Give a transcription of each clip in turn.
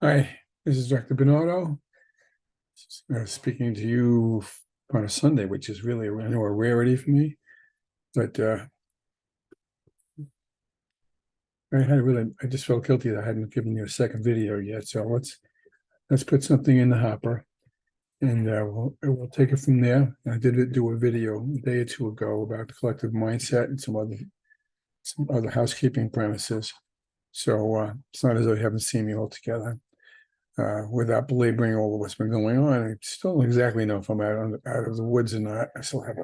Hi, this is Dr. Bernardo, speaking to you on a Sunday, which is really I know a rarity for me. But I just felt guilty that I hadn't given you a second video yet. So let's put something in the hopper, and we'll take it from there. I did do a video a day or two ago about the collective mindset and some other housekeeping premises. So it's not as though you haven't seen me altogether. Without belaboring all of what's been going on, I still don't exactly know if I'm out of the woods or not. I still have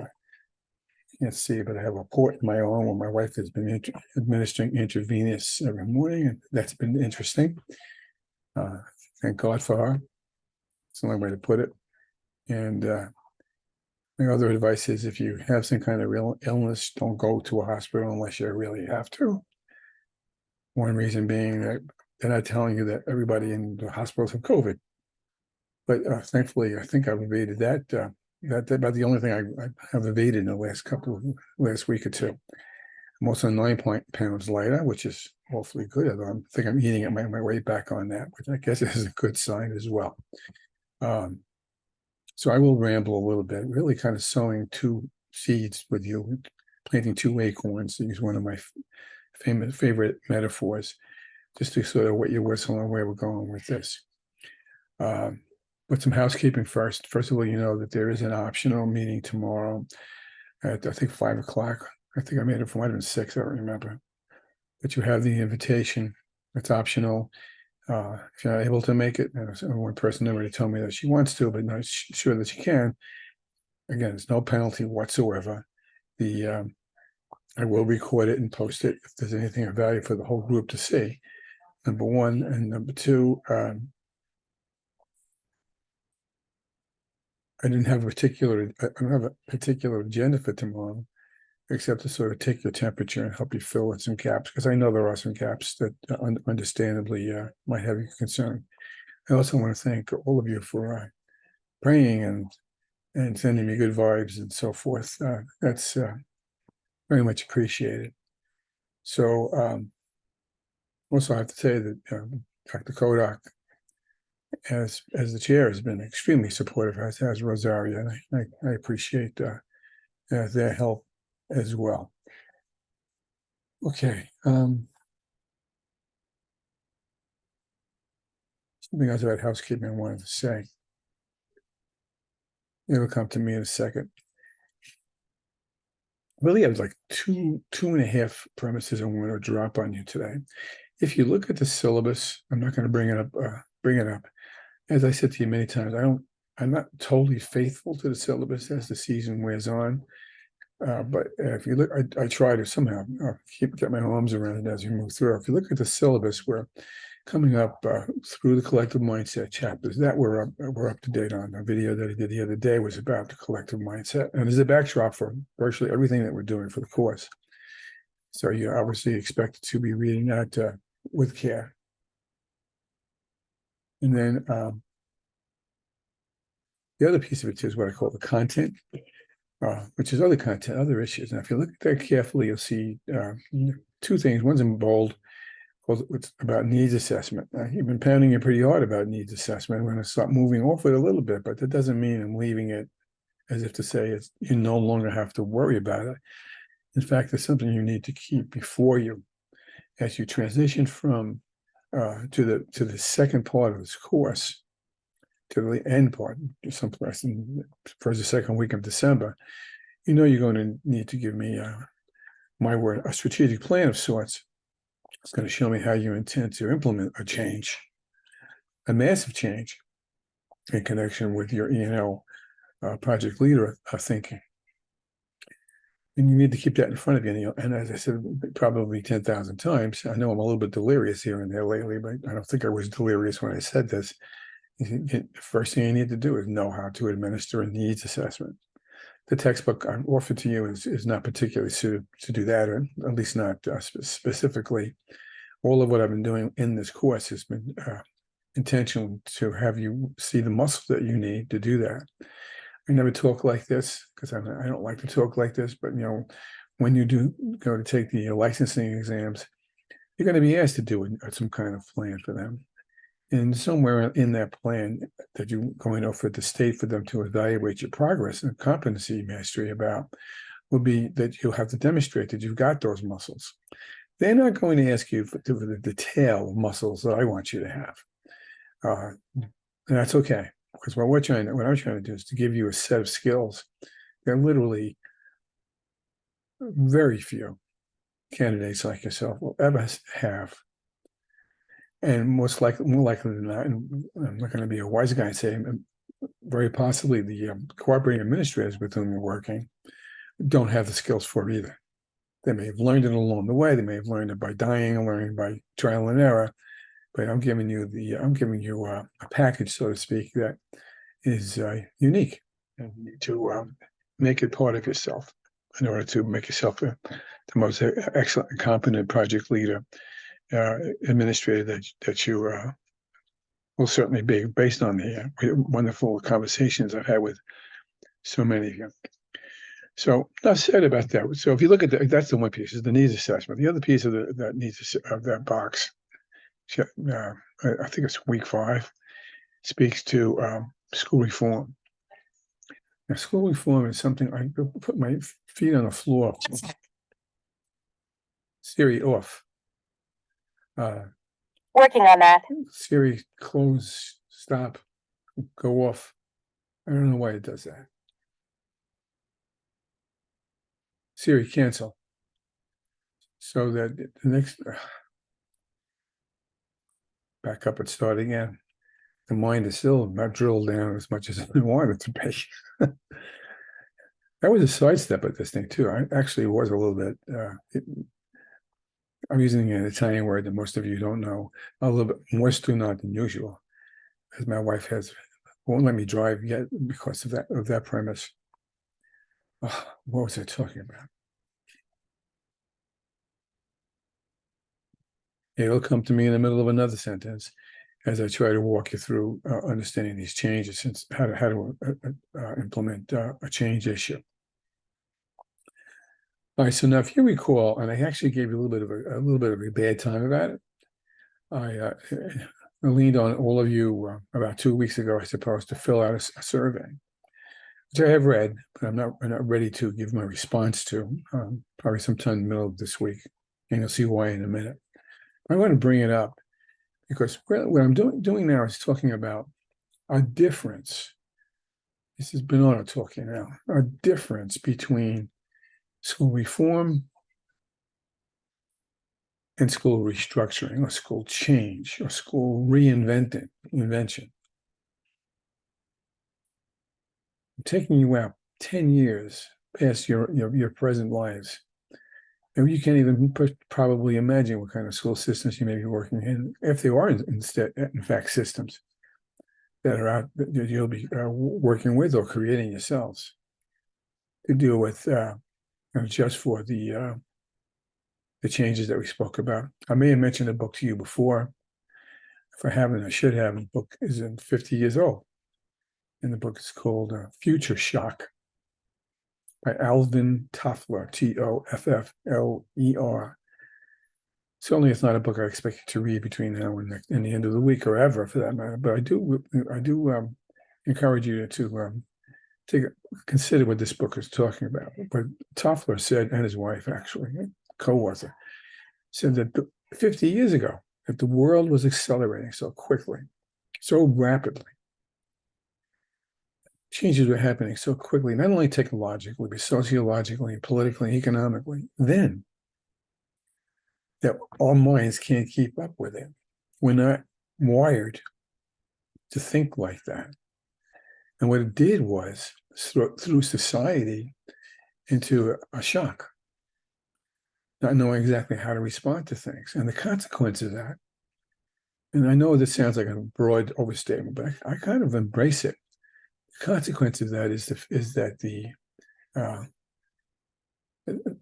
can't see, but I have a port in my arm where my wife has been administering intravenous every morning, and that's been interesting. Uh, thank God for her. It's the only way to put it. And my other advice is if you have some kind of real illness, don't go to a hospital unless you really have to. One reason being that they're not telling you that everybody in the hospitals have COVID. But thankfully, I think I've evaded that. That's about the only thing I have evaded in the last week or two. I'm also 9 pounds lighter, which is awfully good. I think I'm eating at my way back on that, which I guess is a good sign as well. So I will ramble a little bit, really kind of sowing two seeds with you, planting two acorns, to use one of my favorite metaphors, just to sort of what you whistle and where we're going with this. But some housekeeping first. First of all, you know that there is an optional meeting tomorrow at, I think, 5 o'clock. I think I made it for 6, I don't remember. But you have the invitation. It's optional. If you're not able to make it, one person already told me that she wants to, but not sure that she can. Again, there's no penalty whatsoever. I will record it and post it if there's anything of value for the whole group to see. Number one, and number two, I don't have a particular agenda for tomorrow, except to sort of take your temperature and help you fill in some gaps, because I know there are some gaps that understandably might have you concerned. I also want to thank all of you for praying and sending me good vibes and so forth. That's very much appreciated. So also I have to say that Dr. Kodak, as the chair, has been extremely supportive, as Rosaria, and I appreciate their help as well. Okay. Something else about housekeeping I wanted to say. It'll come to me in a second. Really, I have like two and a half premises I want to drop on you today. If you look at the syllabus, I'm not going to bring it up. As I said to you many times, I'm not totally faithful to the syllabus as the season wears on. But if you look, I try to somehow get my arms around it as we move through. If you look at the syllabus, we're coming up through the collective mindset chapters that we're up to date on. The video that I did the other day was about the collective mindset, and there's a backdrop for virtually everything that we're doing for the course. So you're obviously expected to be reading that with care. And then the other piece of it is what I call the content, which is other content, other issues. And if you look at that carefully, you'll see two things. One's in bold. It's about needs assessment. You've been pounding it pretty hard about needs assessment. I'm going to start moving off it a little bit, but that doesn't mean I'm leaving it as if to say you no longer have to worry about it. In fact, it's something you need to keep before you as you transition from to the second part of this course, to the end part, someplace in first or second week of December. You know you're going to need to give me my word, a strategic plan of sorts. It's going to show me how you intend to implement a change, a massive change, in connection with your E&L project leader thinking. And you need to keep that in front of you. And as I said, probably 10,000 times, I know I'm a little bit delirious here and there lately, but I don't think I was delirious when I said this. The first thing you need to do is know how to administer a needs assessment. The textbook I offered to you is not particularly suited to do that, or at least not specifically. All of what I've been doing in this course has been intentional to have you see the muscle that you need to do that. I never talk like this because I don't like to talk like this, but when you do go to take the licensing exams, you're going to be asked to do some kind of plan for them. And somewhere in that plan that you're going to offer the state for them to evaluate your progress and competency mastery about will be that you'll have to demonstrate that you've got those muscles. They're not going to ask you for the detail of muscles that I want you to have. And that's okay, because what I'm trying to do is to give you a set of skills that literally very few candidates like yourself will ever have. And more likely than not, and I'm not going to be a wise guy and say, very possibly the cooperating administrators with whom you're working don't have the skills for it either. They may have learned it along the way. They may have learned it by dying and learning by trial and error. But I'm giving you a package, so to speak, that is unique, and you need to make it part of yourself in order to make yourself the most excellent, competent project leader, administrator that you will certainly be, based on the wonderful conversations I've had with so many of you. So enough said about that. So if you look at that's the one piece, is the needs assessment. The other piece of that needs of that box, I think it's week 5, speaks to school reform. Now, school reform is something I put my feet on the floor. Siri off. Working on that. Siri close, stop, go off. I don't know why it does that. Siri cancel. So that the next back up and start again. The mind is still not drilled down as much as I wanted to be. That was a sidestep at this thing too. I actually was a little bit. I'm using an Italian word that most of you don't know. A little bit more stunado than usual, as my wife won't let me drive yet because of that premise. Oh, what was I talking about? It'll come to me in the middle of another sentence as I try to walk you through understanding these changes, since how to implement a change issue. All right, so now if you recall, and I actually gave you a little bit of a bad time about it. I leaned on all of you about 2 weeks ago, I suppose, to fill out a survey, which I have read, but I'm not ready to give my response to. Probably sometime in the middle of this week, and you'll see why in a minute. I want to bring it up because what I'm doing now is talking about a difference. This is Bernardo talking now. A difference between school reform and school restructuring, or school change, or school invention. I'm taking you out 10 years past your present lives. And you can't even probably imagine what kind of school systems you may be working in, if there are in fact systems that are out that you'll be working with or creating yourselves to deal with just for the changes that we spoke about. I may have mentioned a book to you before. If I haven't, I should have. The book is 50 years old, and the book is called Future Shock by Alvin Toffler, Toffler. Certainly, it's not a book I expect you to read between now and the end of the week, or ever, for that matter. But I do encourage you to consider what this book is talking about. But Toffler said, and his wife, actually, co-author, said that 50 years ago, that the world was accelerating so quickly, so rapidly. Changes were happening so quickly, not only technologically, but sociologically, politically, economically, then that our minds can't keep up with it. We're not wired to think like that. And what it did was threw society into a shock, not knowing exactly how to respond to things. And the consequence of that, and I know this sounds like a broad overstatement, but I kind of embrace it. The consequence of that is that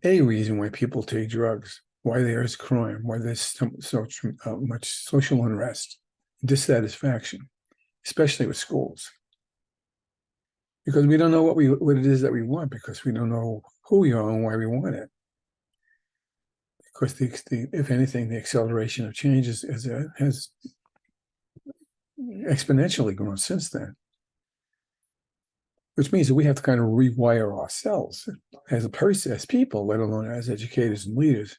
a reason why people take drugs, why there is crime, why there's so much social unrest, dissatisfaction, especially with schools, because we don't know what it is that we want, because we don't know who we are and why we want it. Because if anything, the acceleration of change has exponentially grown since then, which means that we have to kind of rewire ourselves as a person, as people, let alone as educators and leaders,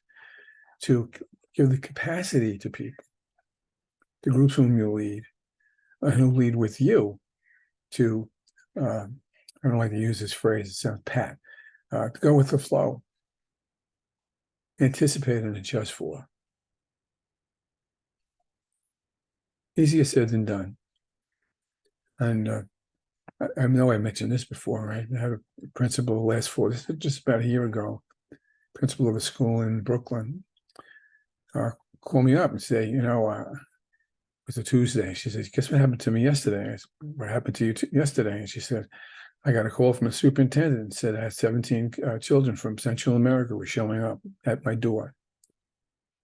to give the capacity to people, the groups whom you lead, who lead with you, to I don't like to use this phrase, it sounds pat, to go with the flow, anticipate and adjust for. Easier said than done. And I know I mentioned this before, right? I had a principal this is just about a year ago, principal of a school in Brooklyn, call me up and say, it was a Tuesday. She says, guess what happened to me yesterday? I said, what happened to you yesterday? And she said, I got a call from a superintendent and said I had 17 children from Central America were showing up at my door.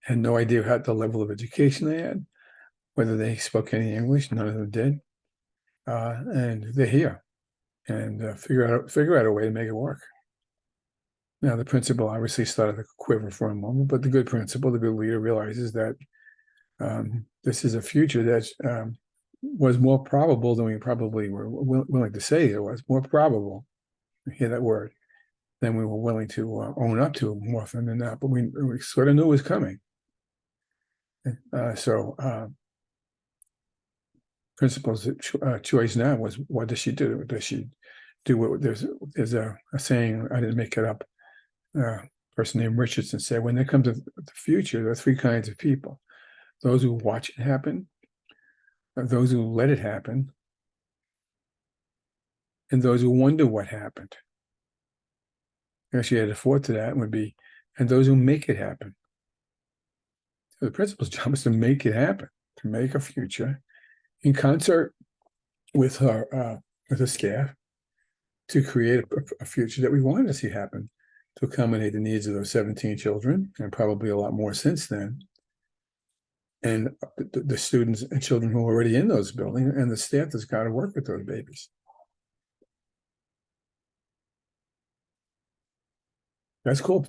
Had no idea how the level of education they had, whether they spoke any English. None of them did. And they're here, and figure out a way to make it work. Now, the principal obviously started to quiver for a moment, but the good principal, the good leader, realizes that this is a future that was more probable than we probably were willing to say it was. More probable, hear that word, than we were willing to own up to more often than not. But we sort of knew it was coming. Principal's choice now was, what does she do? Does she do what there's a saying, I didn't make it up, a person named Richardson said, when they come to the future, there are three kinds of people: those who watch it happen, those who let it happen, and those who wonder what happened. Actually, a fourth to that would be, and those who make it happen. So the principal's job is to make it happen, to make a future in concert with her staff, to create a future that we wanted to see happen, to accommodate the needs of those 17 children, and probably a lot more since then, and the students and children who are already in those buildings, and the staff that's got to work with those babies. That's called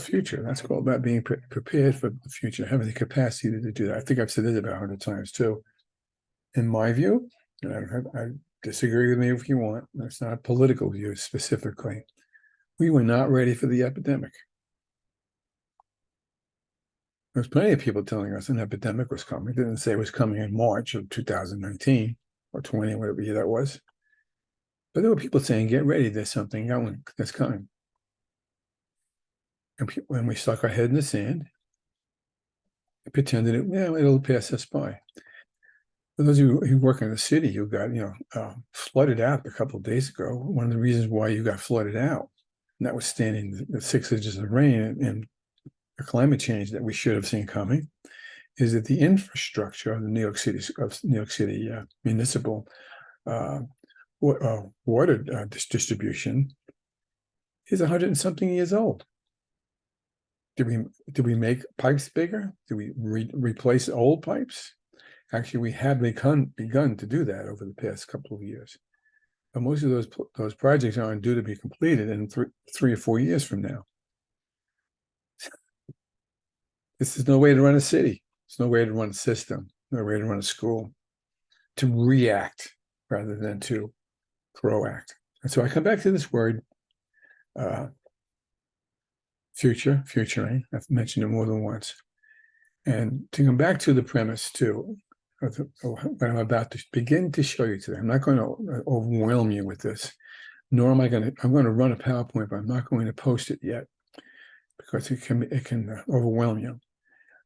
future. That's called about being prepared for the future, having the capacity to do that. I think I've said this about 100 times too. In my view, I disagree with me if you want, that's not a political view specifically, we were not ready for the epidemic. There's plenty of people telling us an epidemic was coming. It didn't say it was coming in March of 2019 or 20, whatever year that was. But there were people saying, get ready, there's something going that's coming. And when we stuck our head in the sand, pretended it'll pass us by. For those who work in the city, you got flooded out a couple of days ago. One of the reasons why you got flooded out, notwithstanding the 6 inches of rain and the climate change that we should have seen coming, is that the infrastructure of the New York City municipal water distribution is 100 and something years old. Did we make pipes bigger? Did we replace old pipes? Actually, we have begun to do that over the past couple of years. But most of those projects aren't due to be completed in 3 or 4 years from now. This is no way to run a city. It's no way to run a system, no way to run a school, to react rather than to proact. And so I come back to this word, futuring. I've mentioned it more than once. And to come back to the premise too, what I'm about to begin to show you today. I'm not going to overwhelm you with this, nor am I'm going to run a PowerPoint, but I'm not going to post it yet because it can overwhelm you.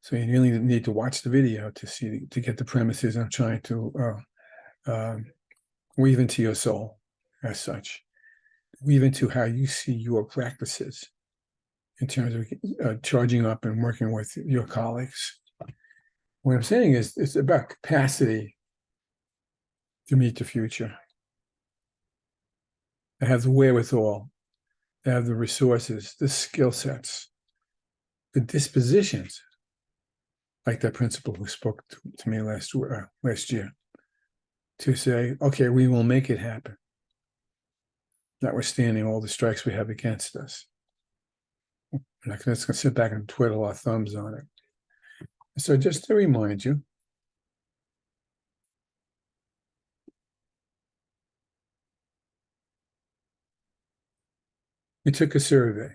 So you really need to watch the video to get the premises I'm trying to weave into your soul as such, weave into how you see your practices in terms of charging up and working with your colleagues. What I'm saying is it's about capacity to meet the future. They have the wherewithal, they have the resources, the skill sets, the dispositions, like that principal who spoke to me last year, to say, okay, we will make it happen, notwithstanding all the strikes we have against us. We're not going to sit back and twiddle our thumbs on it. So just to remind you, We took a survey.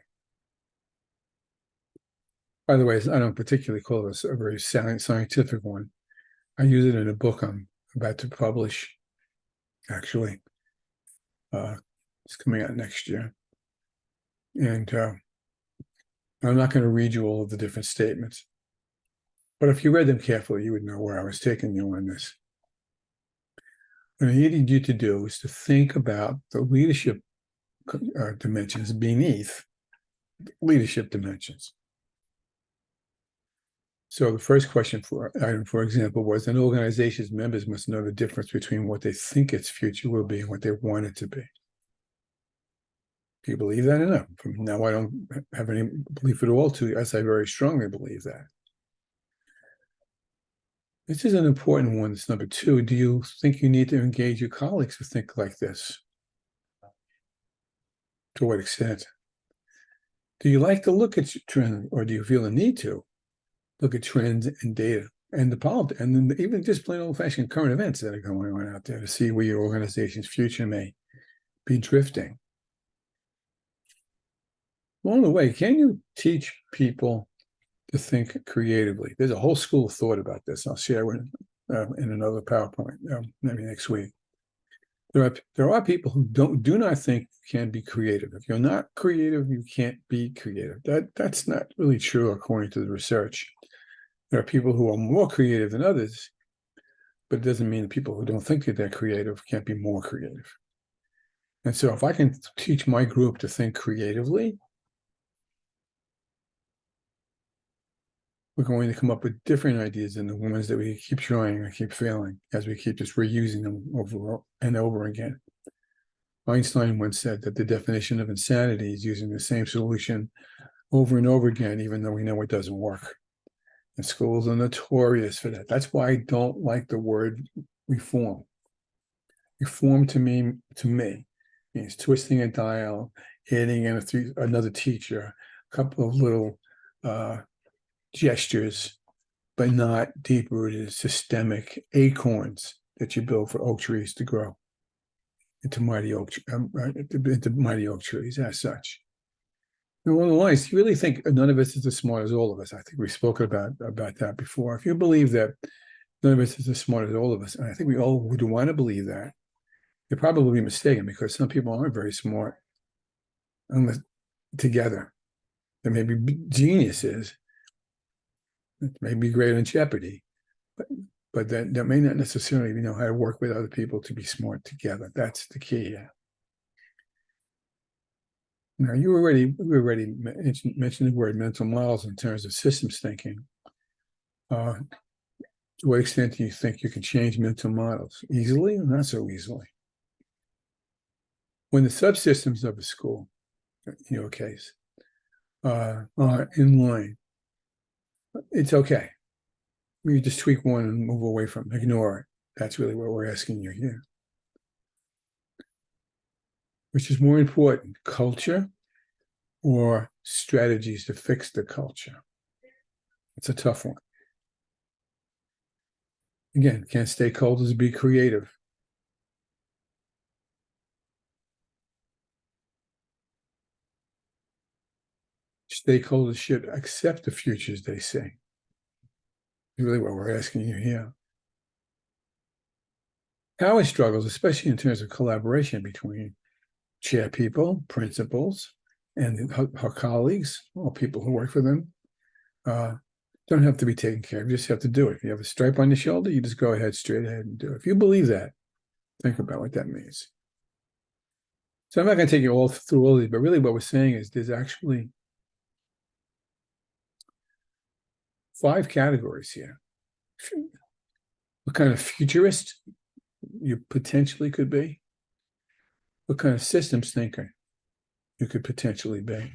By the way, I don't particularly call this a very scientific one. I use it in a book I'm about to publish, actually. It's coming out next year. And I'm not going to read you all of the different statements. But if you read them carefully, you would know where I was taking you on this. What I needed you to do is to think about the leadership dimensions beneath leadership dimensions. So the first question for item, for example, was an organization's members must know the difference between what they think its future will be and what they want it to be. Do you believe that or not? From now, I don't have any belief at all to, as I very strongly believe that. This is an important one. It's number two. Do you think you need to engage your colleagues to think like this? To what extent? Do you like to look at trends, or do you feel a need to look at trends and data and the politics, and then even just plain old-fashioned current events that are going on out there to see where your organization's future may be drifting? Along the way, can you teach people to think creatively? There's a whole school of thought about this. I'll share in another PowerPoint maybe next week. There are people who do not think can be creative. If you're not creative, you can't be creative. That's not really true according to the research. There are people who are more creative than others, but it doesn't mean that people who don't think that they're creative can't be more creative. And so if I can teach my group to think creatively, we're going to come up with different ideas than the ones that we keep trying and keep failing as we keep just reusing them over and over again. Einstein once said that the definition of insanity is using the same solution over and over again, even though we know it doesn't work. And schools are notorious for that. That's why I don't like the word reform. Reform to me means twisting a dial, adding in another teacher, a couple of little gestures, but not deep-rooted, systemic acorns that you build for oak trees to grow into mighty oak trees as such. And along the lines, you really think none of us is as smart as all of us? I think we've spoken about that before. If you believe that none of us is as smart as all of us, and I think we all would want to believe that, you're probably mistaken, because some people aren't very smart unless together. There may be geniuses, it may be great on Jeopardy, but that may not necessarily know how to work with other people to be smart together. That's the key. Now, we already mentioned the word mental models in terms of systems thinking. To what extent do you think you can change mental models? Easily or not so easily? When the subsystems of a school, in your case, are in line, it's okay. You just tweak one and move away from it, ignore it. That's really what we're asking you here. Which is more important, culture or strategies to fix the culture? It's a tough one. Again, can stakeholders be creative? Stakeholders should accept the futures they see. Really what we're asking you here. Power struggles, especially in terms of collaboration between chair people, principals, and her colleagues, or people who work for them, don't have to be taken care of. You just have to do it. If you have a stripe on your shoulder, you just go ahead, straight ahead and do it. If you believe that, think about what that means. So I'm not going to take you all through all these, but really what we're saying is there's actually 5 categories here. What kind of futurist you potentially could be, what kind of systems thinker you could potentially be,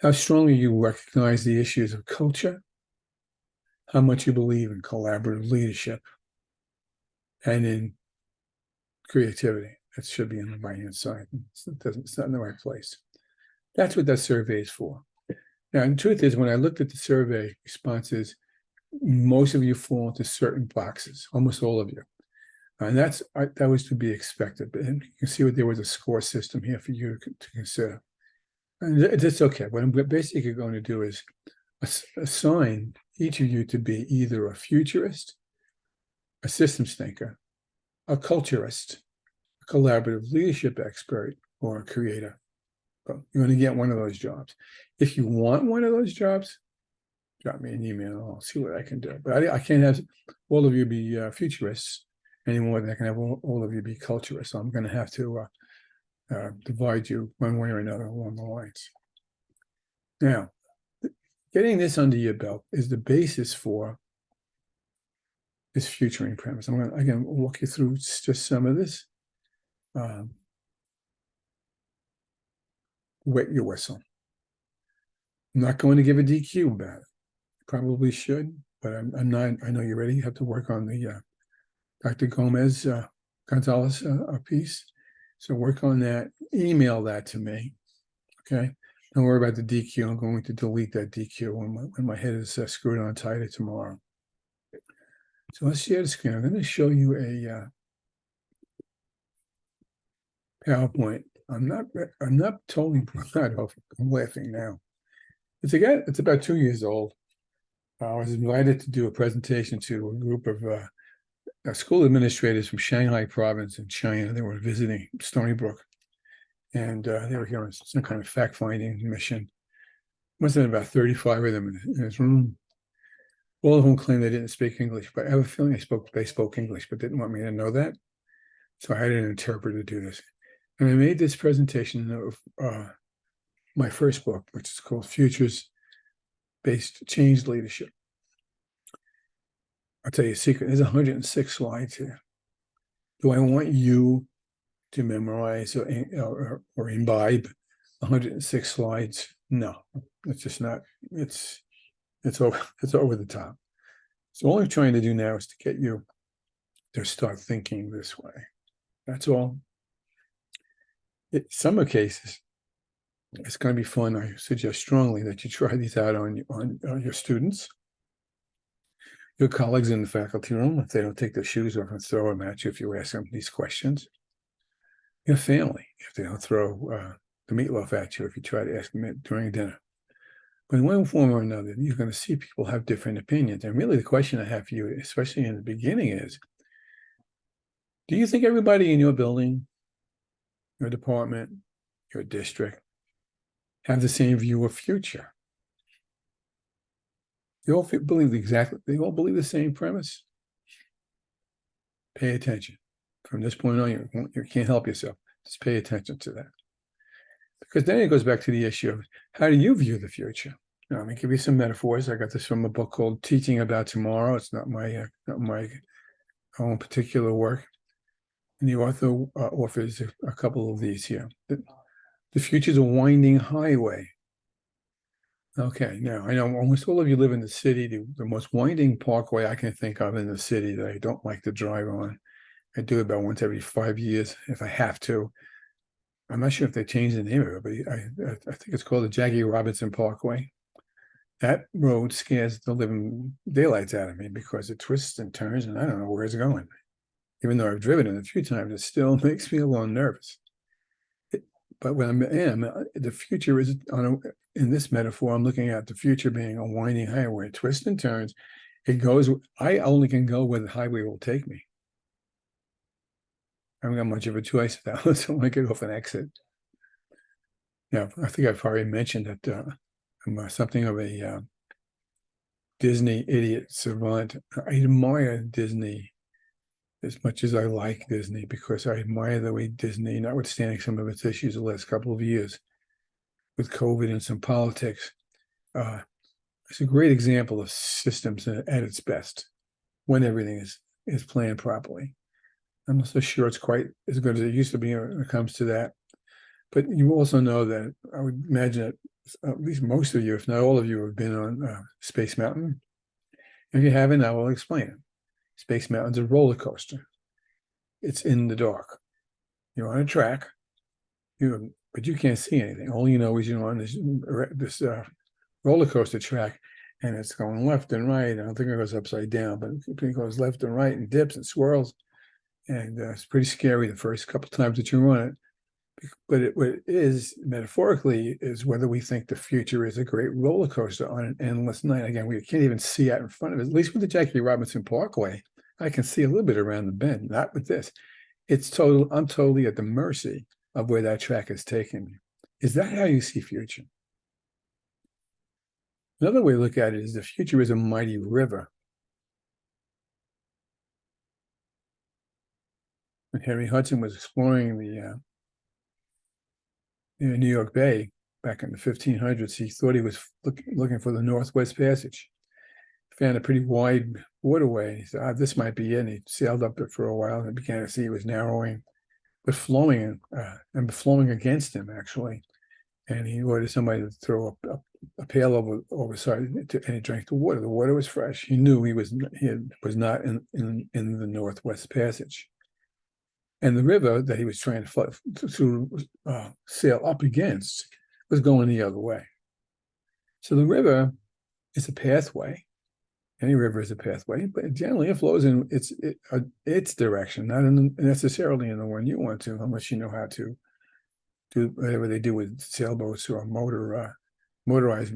how strongly you recognize the issues of culture, how much you believe in collaborative leadership, and in creativity. That should be on the right-hand side. It's not in the right place. That's what that survey is for. Now, the truth is, when I looked at the survey responses, most of you fall into certain boxes, almost all of you. And that was to be expected. But you can see what there was a score system here for you to consider. And it's okay. What I'm basically going to do is assign each of you to be either a futurist, a systems thinker, a culturist, a collaborative leadership expert, or a creator. But you're going to get one of those jobs. If you want one of those jobs, drop me an email. I'll see what I can do. But I can't have all of you be futurists any more than I can have all of you be culturists. So I'm going to have to divide you one way or another along the lines. Now, getting this under your belt is the basis for this futuring premise. I'm going to walk you through just some of this. Wet your whistle. I'm not going to give a DQ about it. Probably should, but I'm not. I know you're ready. You have to work on the Dr. Gomez Gonzalez piece. So work on that. Email that to me. Okay. Don't worry about the DQ. I'm going to delete that DQ when my head is screwed on tighter tomorrow. So let's share the screen. I'm going to show you a PowerPoint. I'm not totally proud of it. I'm laughing now. It's about 2 years old. I was invited to do a presentation to a group of school administrators from Shanghai province in China. They were visiting Stony Brook, and they were here on some kind of fact-finding mission. Must have been about 35 of them in this room. All of them claimed they didn't speak English, but I have a feeling they spoke English, but didn't want me to know that. So I had an interpreter do this. And I made this presentation of my first book, which is called Futures-Based Change Leadership. I'll tell you a secret. There's 106 slides here. Do I want you to memorize or imbibe 106 slides? No, it's just not. It's over the top. So all I'm trying to do now is to get you to start thinking this way. That's all. In some cases, it's going to be fun. I suggest strongly that you try these out on your students, your colleagues in the faculty room, if they don't take their shoes off and throw them at you if you ask them these questions. Your family, if they don't throw the meatloaf at you if you try to ask them it during dinner. But in one form or another, you're going to see people have different opinions. And really the question I have for you, especially in the beginning, is, do you think everybody in your building, your department, your district, have the same view of future? They all believe the same premise. Pay attention. From this point on, you can't help yourself. Just pay attention to that. Because then it goes back to the issue of, how do you view the future? Now, let me give you some metaphors. I got this from a book called Teaching About Tomorrow. It's not my own particular work. And the author offers a couple of these here. The future is a winding highway. Okay, now I know almost all of you live in the city. The most winding parkway I can think of in the city that I don't like to drive on. I do it about once every 5 years if I have to. I'm not sure if they changed the name of it, but I think it's called the Jackie Robinson Parkway. That road scares the living daylights out of me because it twists and turns, and I don't know where it's going. Even though I've driven it a few times, it still makes me a little nervous. But when the future is in this metaphor, I'm looking at the future being a winding highway, it twists and turns. I only can go where the highway will take me. I haven't got much of a choice now, so I get off an exit. Now, I think I've already mentioned that I'm something of a Disney idiot savant. I admire Disney as much as I like Disney, because I admire the way Disney, notwithstanding some of its issues the last couple of years with COVID and some politics, it's a great example of systems at its best when everything is planned properly. I'm not so sure it's quite as good as it used to be when it comes to that. But you also know that I would imagine that at least most of you, if not all of you, have been on Space Mountain. If you haven't, I will explain it. Space Mountain's a roller coaster. It's in the dark. You're on a track, but you can't see anything. All you know is you're on this roller coaster track, and it's going left and right. I don't think it goes upside down, but it goes left and right and dips and swirls. And it's pretty scary the first couple times that you run it. But what it is metaphorically is whether we think the future is a great roller coaster on an endless night. Again, we can't even see out in front of us. At least with the Jackie Robinson Parkway, I can see a little bit around the bend. Not with this. I'm totally at the mercy of where that track is taking me. Is that how you see future? Another way to look at it is the future is a mighty river. When Henry Hudson was exploring the New York Bay back in the 1500s, he thought he was looking for the Northwest Passage. Found a pretty wide waterway. He said, this might be it. And he sailed up it for a while and began to see it was narrowing, but flowing and flowing against him, actually. And he ordered somebody to throw a pail overside, and he drank the water. The water was fresh. He knew he was not in the Northwest Passage. And the river that he was trying to sail up against was going the other way. So the river is a pathway. Any river is a pathway, but generally it flows in its direction, not necessarily in the one you want to, unless you know how to do whatever they do with sailboats or motorized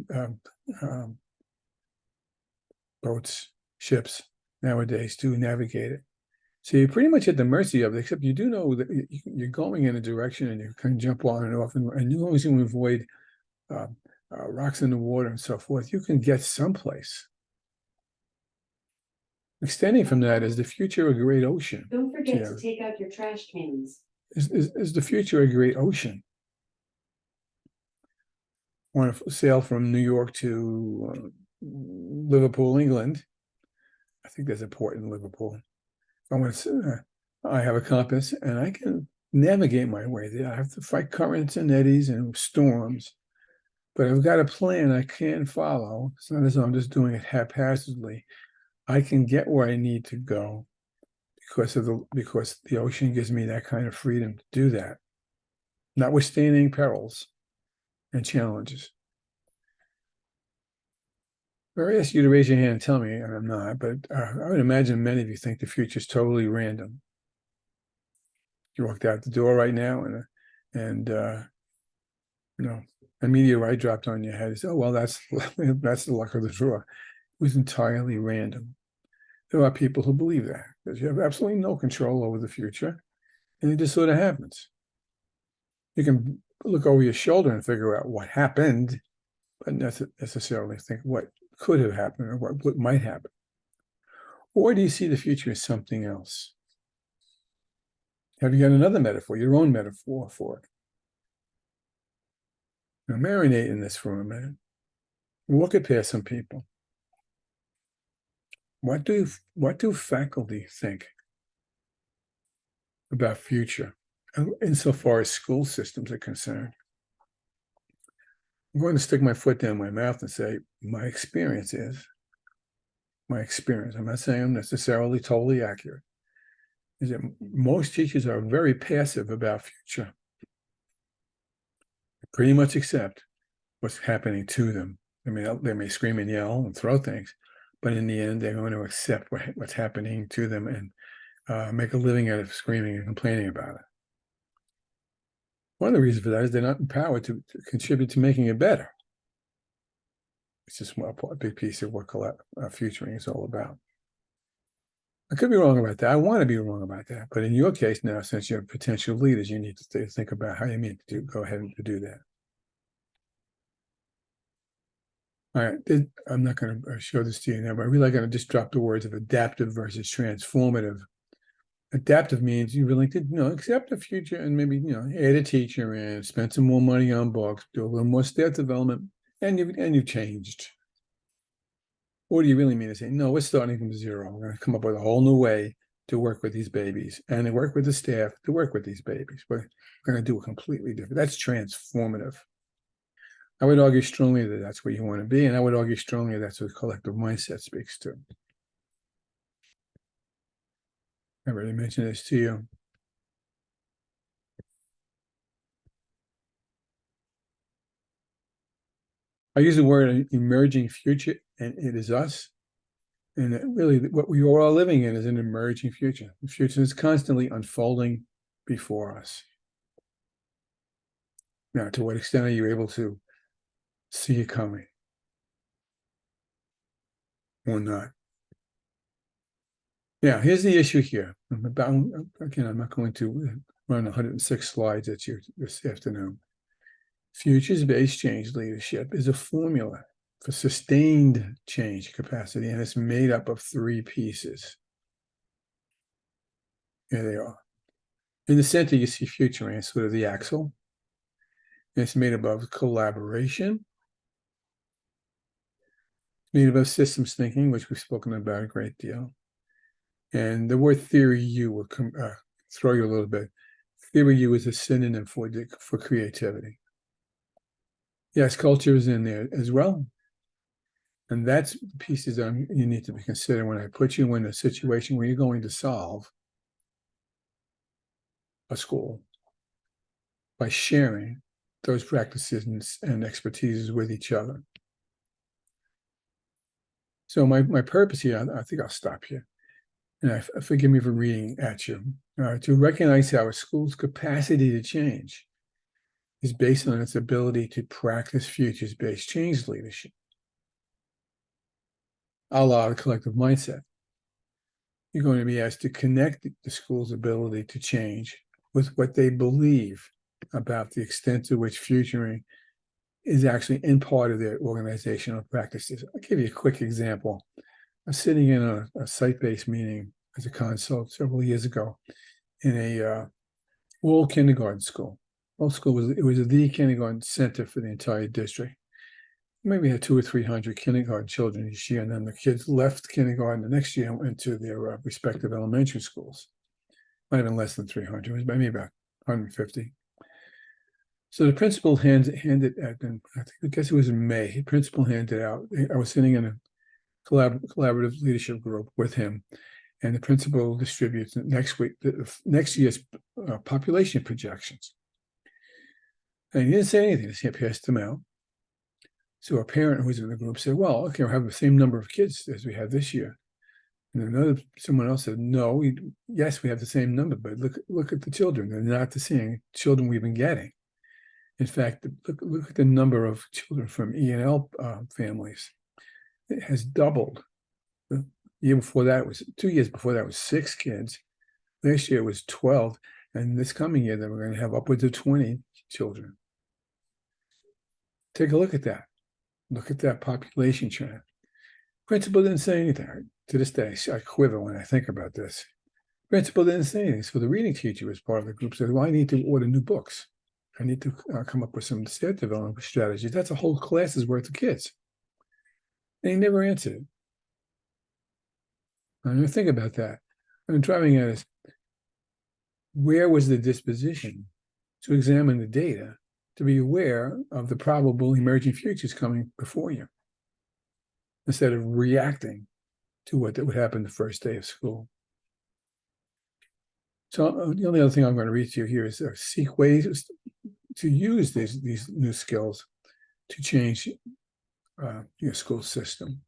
boats, ships nowadays to navigate it. So you're pretty much at the mercy of it, except you do know that you're going in a direction and you can jump on and off, and you always can avoid rocks in the water and so forth. You can get someplace. Extending from that is the future a great ocean. Don't forget to take out your trash cans. Is the future a great ocean? Want to sail from New York to Liverpool, England? I think there's a port in Liverpool. I have a compass and I can navigate my way there. I have to fight currents and eddies and storms, but I've got a plan I can follow. It's not as though I'm just doing it haphazardly. I can get where I need to go because the ocean gives me that kind of freedom to do that, notwithstanding perils and challenges. I ask you to raise your hand and tell me, and I'm not, but I would imagine many of you think the future is totally random. You walked out the door right now and a meteorite dropped on your head. You say, oh, well, that's the luck of the draw. It was entirely random. There are people who believe that you have absolutely no control over the future, and it just sort of happens. You can look over your shoulder and figure out what happened, but not necessarily think what could have happened or what might happen. Or do you see the future as something else? Have you got another metaphor, your own metaphor for it? Now marinate in this for a minute. Look at past some people. What do faculty think about future insofar as school systems are concerned? I'm going to stick my foot down my mouth and say, my experience. I'm not saying I'm necessarily totally accurate. Is that most teachers are very passive about future. They pretty much accept what's happening to them. I mean, they may scream and yell and throw things, but in the end, they're going to accept what's happening to them and make a living out of screaming and complaining about it. One of the reasons for that is they're not empowered to contribute to making it better. It's just a big piece of what futuring is all about. I could be wrong about that. I want to be wrong about that. But in your case now, since you're potential leaders, you need to think about how you mean to go ahead and do that. All right, I'm not going to show this to you now, but I'm really going to just drop the words of adaptive versus transformative. Adaptive means you really could, accept the future and maybe, add a teacher and spend some more money on books, do a little more staff development, and you've changed. Or do you really mean to say, no, we're starting from zero. We're going to come up with a whole new way to work with these babies and to work with the staff to work with these babies. We're going to do it completely different. That's transformative. I would argue strongly that that's where you want to be, and I would argue strongly that's what collective mindset speaks to. I already mentioned this to you. I use the word emerging future, and it is us. And really what we are all living in is an emerging future. The future is constantly unfolding before us. Now, to what extent are you able to see it coming or not? Yeah, here's the issue here. Again, I'm not going to run 106 slides at you this afternoon. Futures-based change leadership is a formula for sustained change capacity, and it's made up of three pieces. Here they are. In the center, you see futuring, sort of the axle. And it's made up of collaboration, made up of systems thinking, which we've spoken about a great deal. And the word theory U will throw you a little bit. Theory U is a synonym for creativity. Yes, culture is in there as well. And that's pieces that you need to be considering when I put you in a situation where you're going to solve a school by sharing those practices and expertises with each other. So my purpose here, I think I'll stop here. And forgive me for reading at you. To recognize how a school's capacity to change is based on its ability to practice futures-based change leadership, a la the collective mindset. You're going to be asked to connect the school's ability to change with what they believe about the extent to which futuring is actually in part of their organizational practices. I'll give you a quick example. I was sitting in a site-based meeting as a consult several years ago in a all kindergarten school. All school was the kindergarten center for the entire district. Maybe had 200 or 300 kindergarten children each year, and then the kids left kindergarten the next year and went to their respective elementary schools. Might have been less than 300, it was maybe about 150. So the principal handed I guess it was in May, the principal handed out, I was sitting in a collaborative leadership group with him, and the principal distributes next year's population projections. And he didn't say anything, he passed them out. So a parent who was in the group said, well, okay, we'll have the same number of kids as we had this year. And someone else said, no, yes, we have the same number, but look at the children. They're not the same children we've been getting. In fact, look at the number of children from E&L families. It has doubled. The year before that was 2 years before that was 6 kids. Last year it was 12, and this coming year then we're going to have upwards of 20 children. Take a look at that. Look at that population trend. Principal didn't say anything. To this day, I quiver when I think about this. Principal didn't say anything. So the reading teacher was part of the group said, well, I need to order new books. I need to come up with some staff development strategies. That's a whole class's worth of kids. And he never answered. And I think about that. I'm driving at is, where was the disposition to examine the data to be aware of the probable emerging futures coming before you, instead of reacting to what would happen the first day of school? So the only other thing I'm going to read to you here is seek ways to use these new skills to change your school system.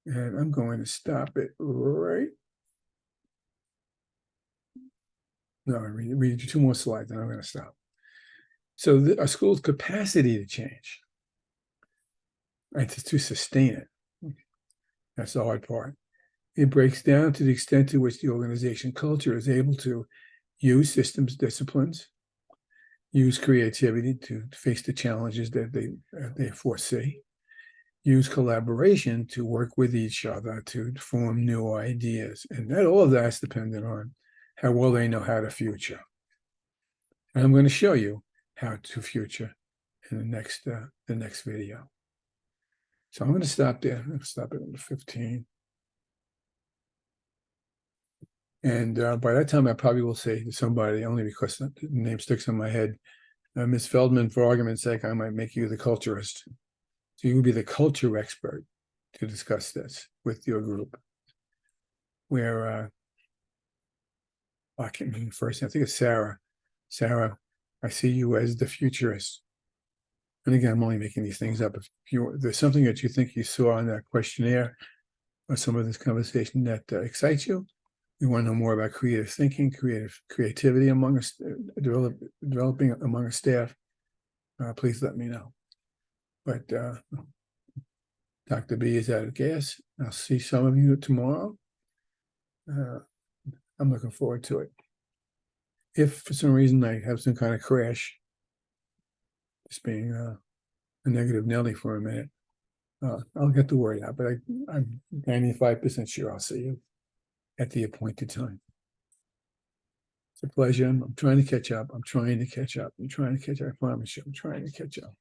And I'm going to stop it right. No, I read you 2 more slides and I'm going to stop. So a school's capacity to change, right, to sustain it, that's the hard part. It breaks down to the extent to which the organization culture is able to use systems disciplines, use creativity to face the challenges that they foresee, use collaboration to work with each other to form new ideas. And that all of that's dependent on how well they know how to future. And I'm going to show you how to future in the next video. So I'm going to stop there. I'm going to stop at 15. And by that time, I probably will say to somebody, only because the name sticks in my head, Ms. Feldman, for argument's sake, I might make you the culturist. So you will be the culture expert to discuss this with your group. Where, I can't remember first, I think it's Sarah. Sarah, I see you as the futurist. And again, I'm only making these things up. If there's something that you think you saw on that questionnaire, or some of this conversation that excites you, you want to know more about creative thinking, creativity among us, developing among a staff, please let me know. But Dr. B is out of gas. I'll see some of you tomorrow. I'm looking forward to it. If for some reason I have some kind of crash, just being a negative Nelly for a minute, I'll get the word out, but I'm 95% sure I'll see you at the appointed time. It's a pleasure. I'm trying to catch up. I promise you, I'm trying to catch up.